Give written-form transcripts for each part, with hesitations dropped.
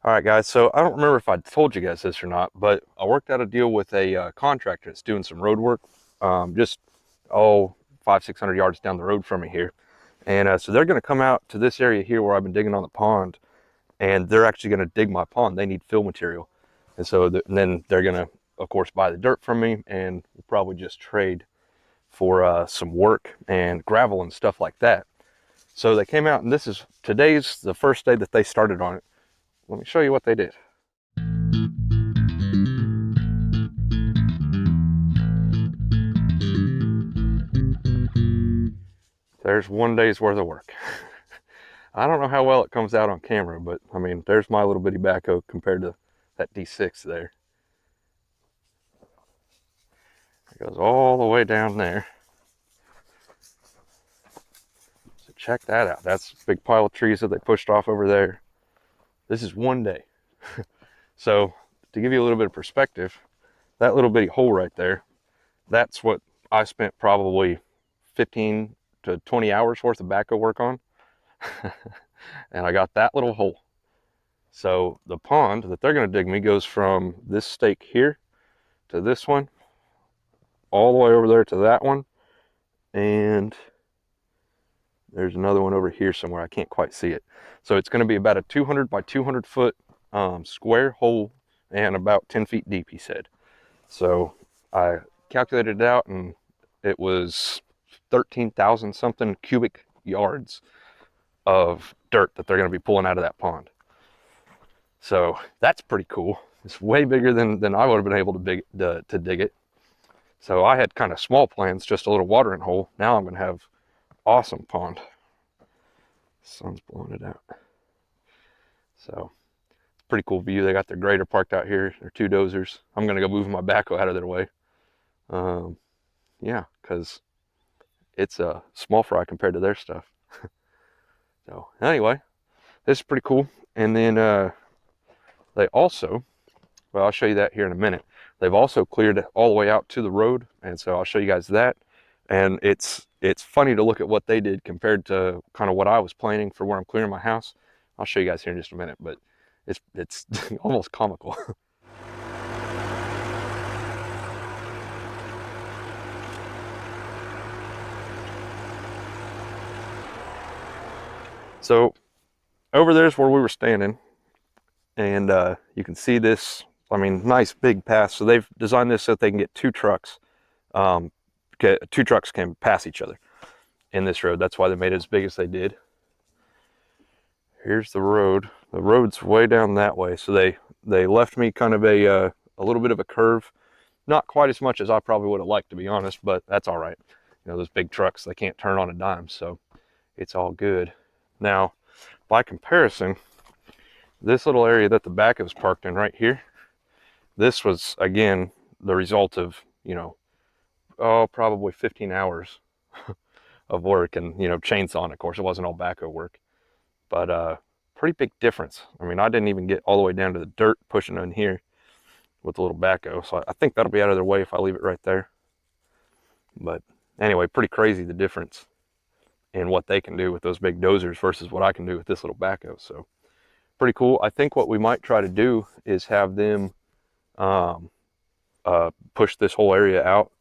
All right, guys. So I don't remember if I told you guys this or not, but I worked out a deal with a contractor that's doing some road work, just 500-600 yards down the road from me here. And so they're going to come out to this area here where I've been digging on the pond, and they're actually going to dig my pond. They need fill material, and so and then they're going to, of course, buy the dirt from me, and we'll probably just trade for some work and gravel and stuff like that. So they came out, and today's the first day that they started on it. Let me show you what they did. There's one day's worth of work. I don't know how well it comes out on camera, but I mean, there's my little bitty backhoe compared to that D6 there. It goes all the way down there. So check that out. That's a big pile of trees that they pushed off over there. This is one day. So to give you a little bit of perspective, that little bitty hole right there, that's what I spent probably 15 to 20 hours worth of backhoe work on. And I got that little hole. So the pond that they're going to dig me goes from this stake here to this one, all the way over there to that one, and there's another one over here somewhere. I can't quite see it. So it's going to be about a 200 by 200 foot square hole and about 10 feet deep, he said. So I calculated it out, and it was 13,000 something cubic yards of dirt that they're going to be pulling out of that pond. So that's pretty cool. It's way bigger than I would have been able to dig it. So I had kind of small plans, just a little watering hole. Now I'm going to have awesome pond. Sun's blowing it out. So it's a pretty cool view. They got their grader parked out here. Their two dozers. I'm going to go move my backhoe out of their way. Yeah, because it's a small fry compared to their stuff. So anyway, this is pretty cool. And then they also, well, I'll show you that here in a minute. They've also cleared it all the way out to the road, and so I'll show you guys that. And it's funny to look at what they did compared to kind of what I was planning for where I'm clearing my house. I'll show you guys here in just a minute, but it's almost comical. So over there's where we were standing, and you can see this. I mean, nice big path. So they've designed this so that they can get two trucks. Two trucks can pass each other in this road. That's why they made it as big as they did. Here's the road. The road's way down that way. So they left me kind of a little bit of a curve. Not quite as much as I probably would have liked, to be honest, but that's all right. You know, those big trucks, they can't turn on a dime, so it's all good. Now, by comparison, this little area that the back was parked in right here, this was, again, the result of, probably 15 hours of work and, chainsawing, of course. It wasn't all backhoe work, but pretty big difference. I mean, I didn't even get all the way down to the dirt pushing in here with the little backhoe, so I think that'll be out of their way if I leave it right there. But anyway, pretty crazy the difference in what they can do with those big dozers versus what I can do with this little backhoe. So pretty cool. I think what we might try to do is have them push this whole area out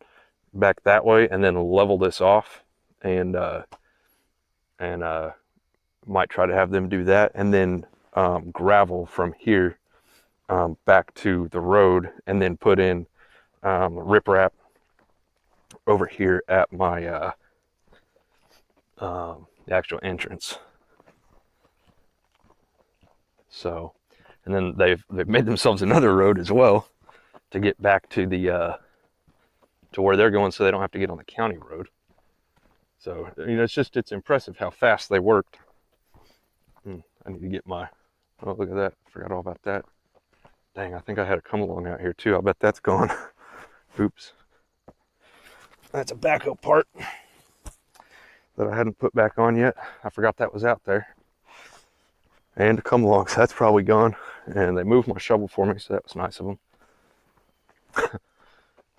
back that way and then level this off, and might try to have them do that, and then gravel from here back to the road, and then put in riprap over here at my the actual entrance. So, and then they've made themselves another road as well to get back to the to where they're going, so they don't have to get on the county road. So it's impressive how fast they worked. I need to get my, oh, look at that, I forgot all about that. Dang, I think I had a come along out here too. I'll bet that's gone. Oops. That's a backhoe part that I hadn't put back on yet. I forgot that was out there. And a come along, so that's probably gone. And they moved my shovel for me, so that was nice of them.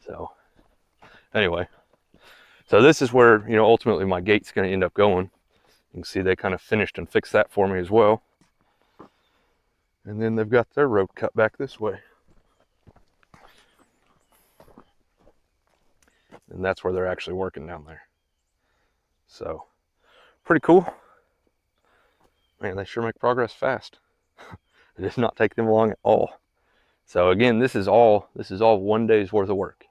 So anyway, so this is where, ultimately my gate's going to end up going. You can see they kind of finished and fixed that for me as well. And then they've got their road cut back this way. And that's where they're actually working down there. So, pretty cool. Man, they sure make progress fast. It does not take them long at all. So again, this is all 1 day's worth of work.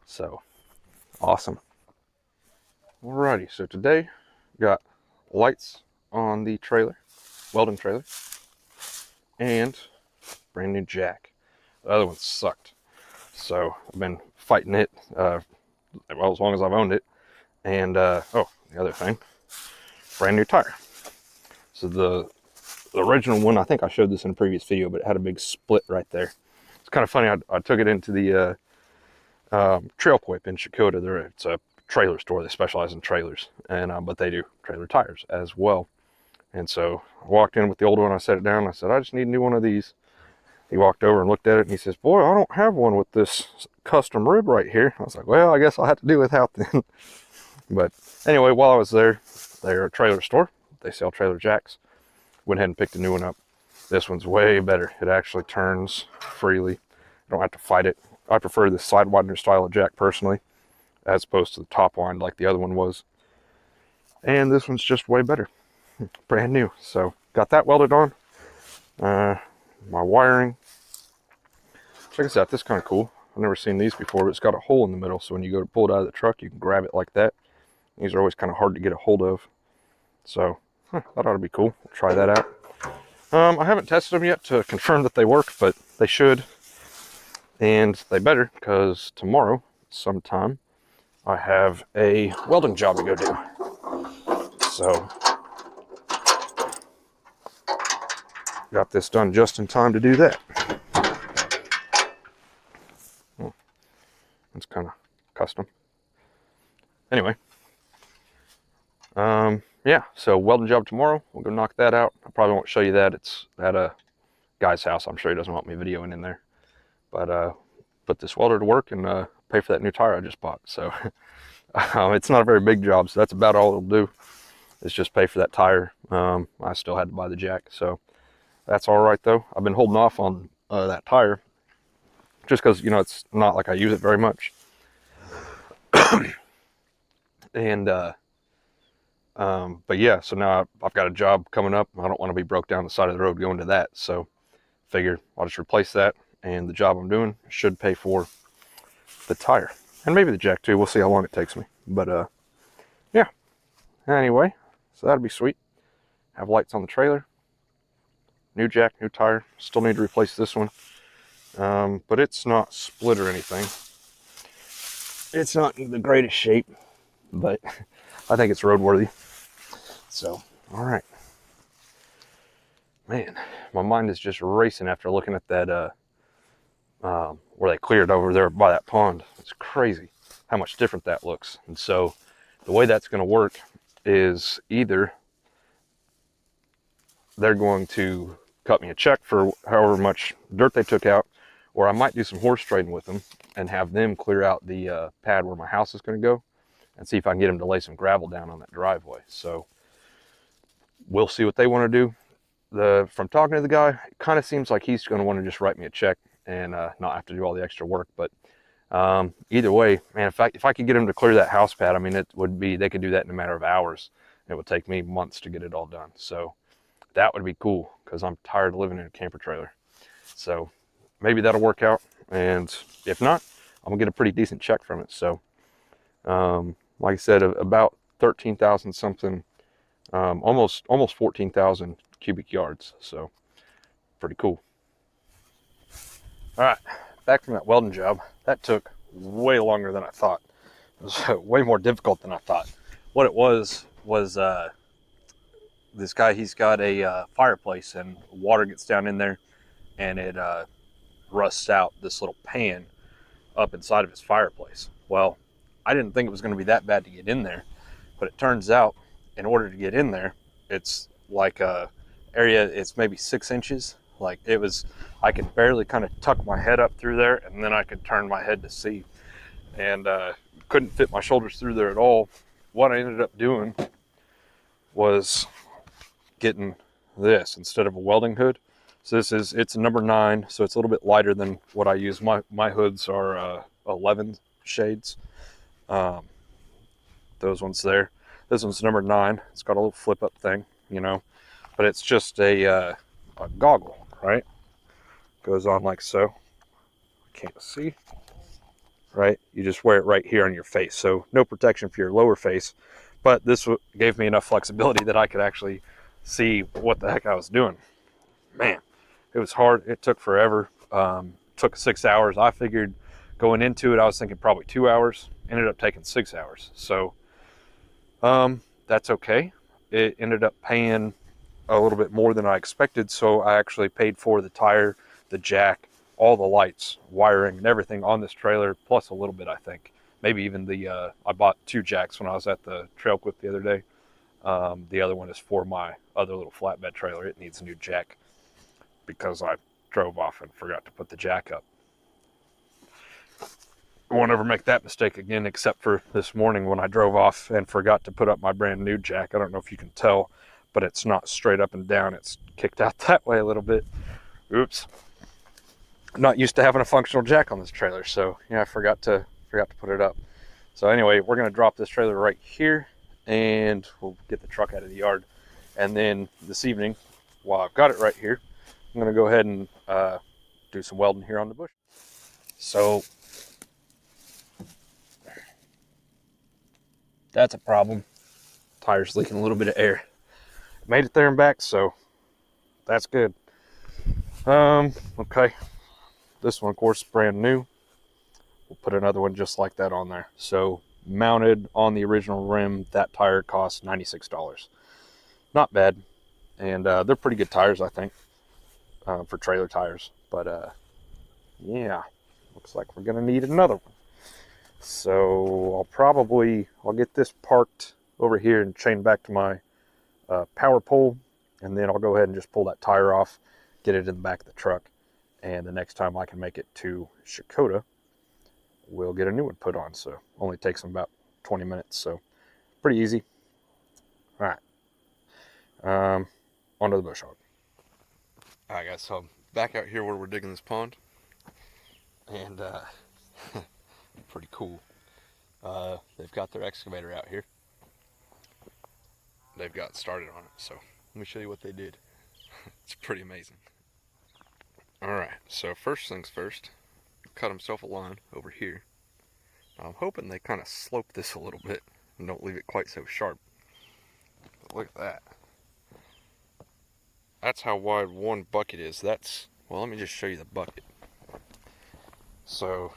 So, awesome. Alrighty, so today got lights on the trailer, welding trailer, and brand new jack. The other one sucked. So I've been fighting it, well, as long as I've owned it. And, oh, the other thing, brand new tire. So the original one, I think I showed this in a previous video, but it had a big split right there. It's kind of funny, I took it into the Trail Quip in Shakota. It's a trailer store. They specialize in trailers, and but they do trailer tires as well. And so I walked in with the old one, I set it down, I said, I just need a new one of these. He walked over and looked at it, and he says, boy, I don't have one with this custom rib right here. I was like, well, I guess I'll have to do without then. But anyway, while I was there, they're a trailer store. They sell trailer jacks. Went ahead and picked a new one up. This one's way better. It actually turns freely. I don't have to fight it. I prefer this side widener style of jack personally, as opposed to the top wind like the other one was. And this one's just way better. Brand new. So got that welded on. My wiring. Check this out. This is kind of cool. I've never seen these before, but it's got a hole in the middle. So when you go to pull it out of the truck, you can grab it like that. These are always kind of hard to get a hold of. So that ought to be cool. We'll try that out. I haven't tested them yet to confirm that they work, but they should. And they better, because tomorrow, sometime, I have a welding job to go do. So, got this done just in time to do that. It's kind of custom. Anyway. Yeah, so welding job tomorrow. We'll go knock that out. I probably won't show you that. It's at a guy's house. I'm sure he doesn't want me videoing in there. But put this welder to work and pay for that new tire I just bought. So it's not a very big job, so that's about all it'll do. Is just pay for that tire. I still had to buy the jack, so that's all right though. I've been holding off on that tire just because, you know, it's not like I use it very much. And but yeah, so now I've got a job coming up. I don't want to be broke down the side of the road going to that. So figured I'll just replace that, and the job I'm doing should pay for the tire and maybe the jack too. We'll see how long it takes me. But yeah. Anyway, so that'll be sweet. Have lights on the trailer. New jack, new tire. Still need to replace this one. But it's not split or anything. It's not in the greatest shape, but I think it's roadworthy. So, all right. Man, my mind is just racing after looking at that, where they cleared over there by that pond. It's crazy how much different that looks. And so the way that's going to work is either they're going to cut me a check for however much dirt they took out, or I might do some horse trading with them and have them clear out the pad where my house is going to go and see if I can get them to lay some gravel down on that driveway. So we'll see what they want to do. From talking to the guy, it kind of seems like he's going to want to just write me a check and not have to do all the extra work. But either way, man, if I could get them to clear that house pad, I mean, it would be, they could do that in a matter of hours. It would take me months to get it all done. So that would be cool, because I'm tired of living in a camper trailer. So maybe that'll work out. And if not, I'm gonna get a pretty decent check from it. So like I said, about 13,000 something, almost 14,000 cubic yards. So pretty cool. All right, back from that welding job. That took way longer than I thought. It was way more difficult than I thought. What it was this guy, he's got a fireplace, and water gets down in there and it rusts out this little pan up inside of his fireplace. Well, I didn't think it was going to be that bad to get in there, but it turns out in order to get in there, it's like a area, it's maybe 6 inches. Like it was, I could barely kind of tuck my head up through there, and then I could turn my head to see, and couldn't fit my shoulders through there at all. What I ended up doing was getting this instead of a welding hood. So it's a number 9, so it's a little bit lighter than what I use. My hoods are 11 shades. Um, those ones there. This one's number 9. It's got a little flip up thing, you know, but it's just a goggle, right? Goes on like so. Can't see, right? You just wear it right here on your face, so no protection for your lower face. But this gave me enough flexibility that I could actually see what the heck I was doing. Man, it was hard. It took forever. Took 6 hours. I figured going into it, I was thinking probably 2 hours. Ended up taking 6 hours. So that's okay. It ended up paying a little bit more than I expected. So I actually paid for the tire, the jack, all the lights, wiring, and everything on this trailer, plus a little bit, I think. Maybe even I bought 2 jacks when I was at the trail clip the other day. The other one is for my other little flatbed trailer. It needs a new jack because I drove off and forgot to put the jack up. I won't ever make that mistake again, except for this morning when I drove off and forgot to put up my brand new jack. I don't know if you can tell, but it's not straight up and down. It's kicked out that way a little bit. Oops. I'm not used to having a functional jack on this trailer, so yeah, I forgot to put it up. So anyway, we're gonna drop this trailer right here and we'll get the truck out of the yard. And then this evening, while I've got it right here, I'm gonna go ahead and do some welding here on the bush. So that's a problem. Tire's leaking a little bit of air. Made it there and back, so that's good. Okay. This one, of course, is brand new. We'll put another one just like that on there. So mounted on the original rim, that tire cost $96. Not bad. And they're pretty good tires, I think, for trailer tires. But yeah, looks like we're gonna need another one. So I'll get this parked over here and chain back to my power pole, and then I'll go ahead and just pull that tire off, get it in the back of the truck, and the next time I can make it to Shakota, we'll get a new one put on. So only takes them about 20 minutes, so pretty easy. All right, onto the bush hog. All right, guys, so I'm back out here where we're digging this pond, and pretty cool. They've got their excavator out here. They've got started on it, so let me show you what they did. It's pretty amazing. Alright, so first things first, cut himself a line over here. I'm hoping they kind of slope this a little bit and don't leave it quite so sharp. But look at that. That's how wide one bucket is. Well, let me just show you the bucket. So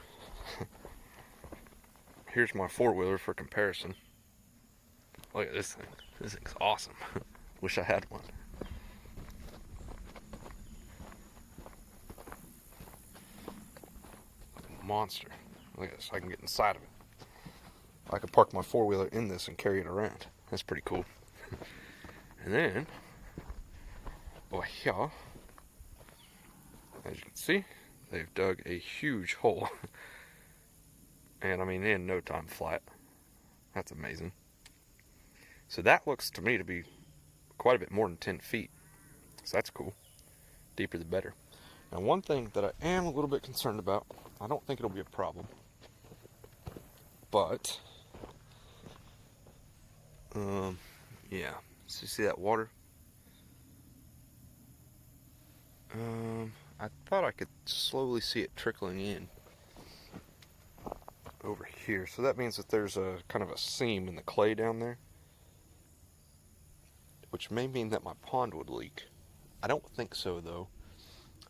here's my 4-wheeler for comparison. Look at this thing. This thing's awesome. Wish I had one. Monster. Look at this. I can get inside of it. I could park my 4-wheeler in this and carry it around. That's pretty cool. And then, over here, as you can see, they've dug a huge hole. And I mean, in no time flat. That's amazing. So that looks to me to be quite a bit more than 10 feet. So that's cool. Deeper the better. Now, one thing that I am a little bit concerned about, I don't think it'll be a problem, but yeah, so you see that water? I thought I could slowly see it trickling in over here. So that means that there's a kind of a seam in the clay down there, which may mean that my pond would leak. I don't think so, though.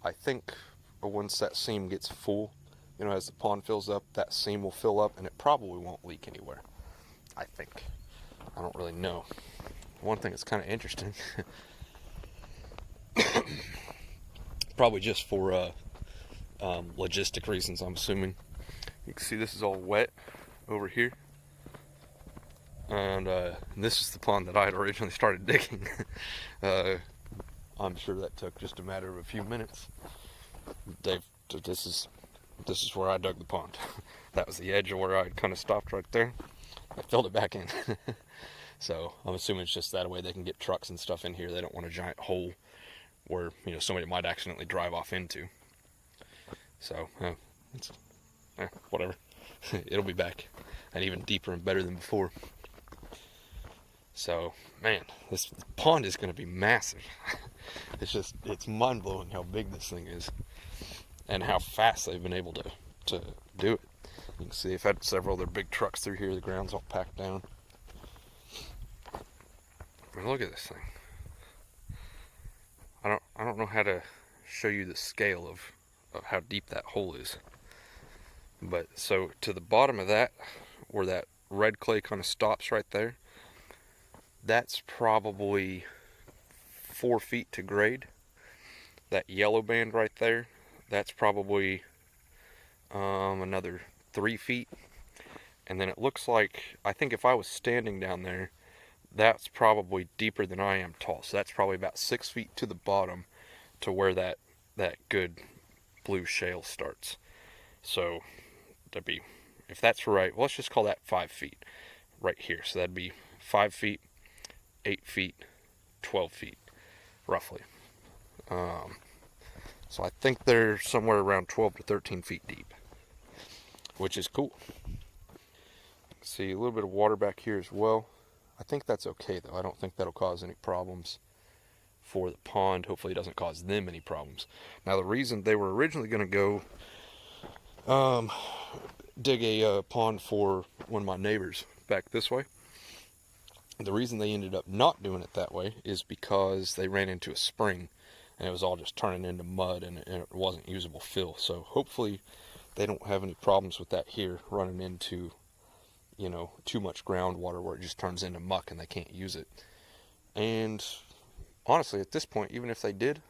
I think once that seam gets full, you know, as the pond fills up, that seam will fill up and it probably won't leak anywhere. I think. I don't really know. One thing that's kind of interesting, probably just for logistic reasons, I'm assuming. You can see this is all wet over here. And this is the pond that I had originally started digging. I'm sure that took just a matter of a few minutes. This is where I dug the pond. That was the edge of where I kind of stopped right there. I filled it back in. So I'm assuming it's just that way they can get trucks and stuff in here. They don't want a giant hole where, you know, somebody might accidentally drive off into. So, it's, whatever. It'll be back, and even deeper and better than before. So, man, this pond is going to be massive. It's mind-blowing how big this thing is, and how fast they've been able to do it. You can see they've had several other big trucks through here. The ground's all packed down. I mean, look at this thing. I don't know how to show you the scale of how deep that hole is. But so to the bottom of that, where that red clay kind of stops right there, that's probably 4 feet to grade. That yellow band right there, that's probably another 3 feet. And then it looks like, I think if I was standing down there, that's probably deeper than I am tall. So that's probably about 6 feet to the bottom to where that good blue shale starts. So that'd be, if that's right, well, let's just call that 5 feet right here. So that'd be 5 feet, 8 feet, 12 feet, roughly. So I think they're somewhere around 12 to 13 feet deep, which is cool. See a little bit of water back here as well. I think that's okay though. I don't think that'll cause any problems for the pond. Hopefully it doesn't cause them any problems. Now the reason they were originally going to go dig a pond for one of my neighbors back this way, the reason they ended up not doing it that way is because they ran into a spring and it was all just turning into mud, and it wasn't usable fill. So hopefully they don't have any problems with that here, running into, you know, too much groundwater where it just turns into muck and they can't use it. And honestly, at this point, even if they did,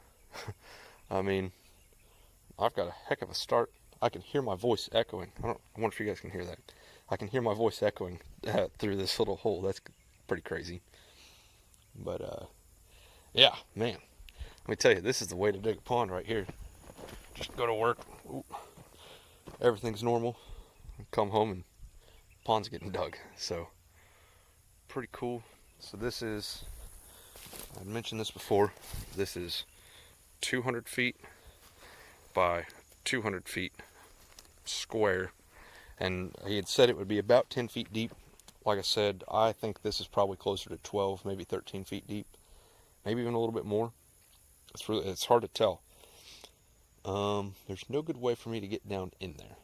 I mean, I've got a heck of a start. I can hear my voice echoing. I wonder if you guys can hear that. I can hear my voice echoing through this little hole. That's pretty crazy. But yeah, man, let me tell you, this is the way to dig a pond right here. Just go to work. Ooh, everything's normal. Come home and pond's getting dug. So pretty cool. So this is, I mentioned this before, this is 200 feet by 200 feet square, and he had said it would be about 10 feet deep. Like I said, I think this is probably closer to 12, maybe 13 feet deep, maybe even a little bit more. It's hard to tell. There's no good way for me to get down in there.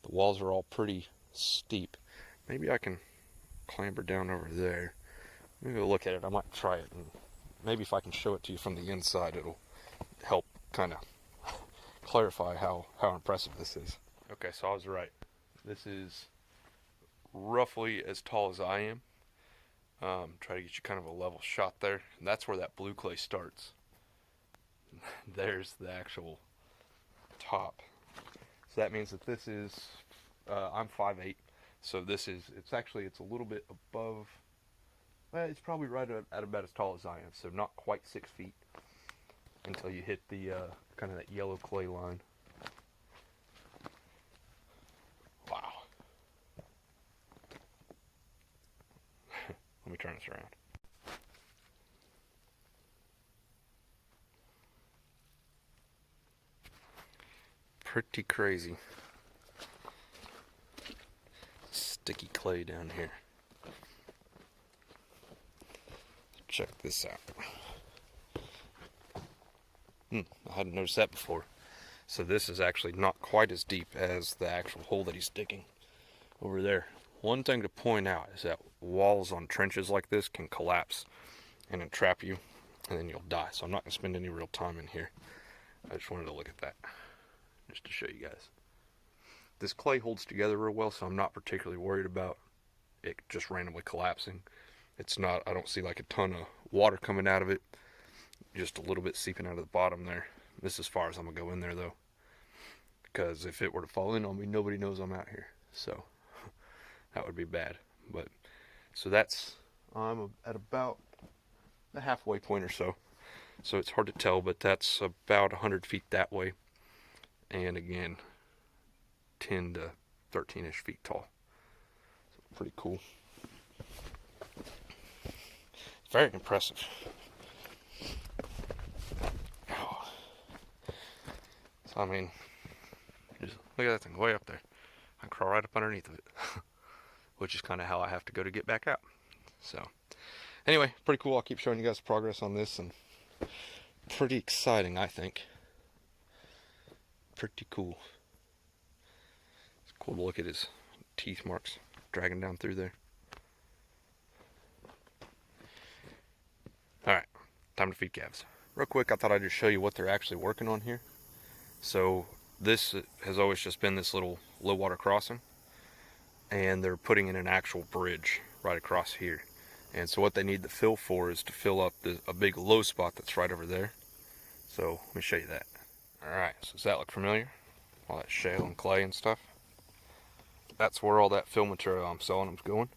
The walls are all pretty steep. Maybe I can clamber down over there. Maybe we'll look at it. I might try it, and maybe if I can show it to you from the inside, it'll help kind of clarify how impressive this is. Okay, so I was right. This is roughly as tall as I am. Try to get you kind of a level shot there. And that's where that blue clay starts. There's the actual top. So that means that this is, I'm 5'8", so this is, it's a little bit above, well, it's probably right at about as tall as I am, so not quite 6 feet until you hit the kind of that yellow clay line. Wow. Let me turn this around. Pretty crazy. Sticky clay down here. Check this out. I hadn't noticed that before. So this is actually not quite as deep as the actual hole that he's digging over there. One thing to point out is that walls on trenches like this can collapse and entrap you, and then you'll die. So I'm not going to spend any real time in here. I just wanted to look at that, just to show you guys. This clay holds together real well, so I'm not particularly worried about it just randomly collapsing. It's not, I don't see like a ton of water coming out of it, just a little bit seeping out of the bottom there. This is as far as I'm going to go in there though, because if it were to fall in on me, nobody knows I'm out here. So that would be bad. But so that's, I'm at about the halfway point or so. So it's hard to tell, but that's about 100 feet that way. And again, 10 to 13-ish feet tall. So pretty cool. Very impressive. So I mean, just look at that thing way up there. I can crawl right up underneath of it, which is kind of how I have to go to get back out. So anyway, pretty cool. I'll keep showing you guys progress on this, and pretty exciting, I think. Pretty cool. It's cool to look at his teeth marks dragging down through there. Alright, time to feed calves. Real quick, I thought I'd just show you what they're actually working on here. So this has always just been this little low water crossing, and they're putting in an actual bridge right across here. And so what they need the fill for is to fill up a big low spot that's right over there. So let me show you that. Alright, so does that look familiar? All that shale and clay and stuff. That's where all that fill material I'm selling them's going.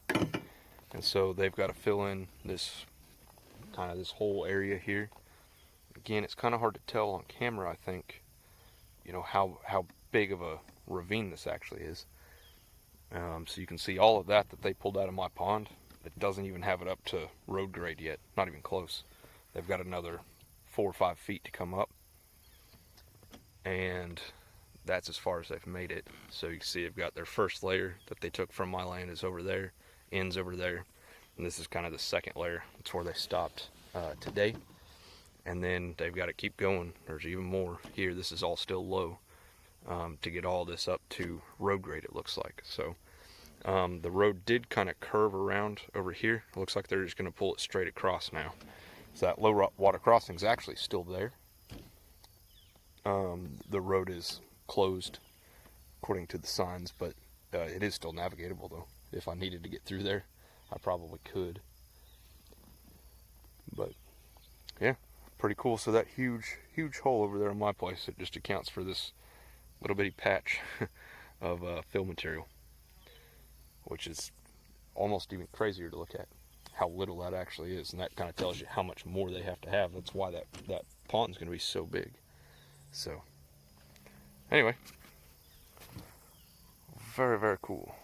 And so they've got to fill in this kind of this whole area here. Again, it's kind of hard to tell on camera, I think, you know, how big of a ravine this actually is. So you can see all of that they pulled out of my pond. It doesn't even have it up to road grade yet, not even close. They've got another 4 or 5 feet to come up, and that's as far as they've made it. So you can see they've got their first layer that they took from my land is over there, ends over there, and this is kind of the second layer. That's where they stopped today. And then they've got to keep going. There's even more here. This is all still low to get all this up to road grade, it looks like. So the road did kind of curve around over here. It looks like they're just going to pull it straight across now. So that low water crossing is actually still there. The road is closed according to the signs, but it is still navigatable though. If I needed to get through there, I probably could. But yeah, pretty cool. So that huge hole over there in my place, it just accounts for this little bitty patch of fill material, which is almost even crazier to look at how little that actually is. And that kind of tells you how much more they have to have. That's why that pond's going to be so big. So anyway, very, very cool.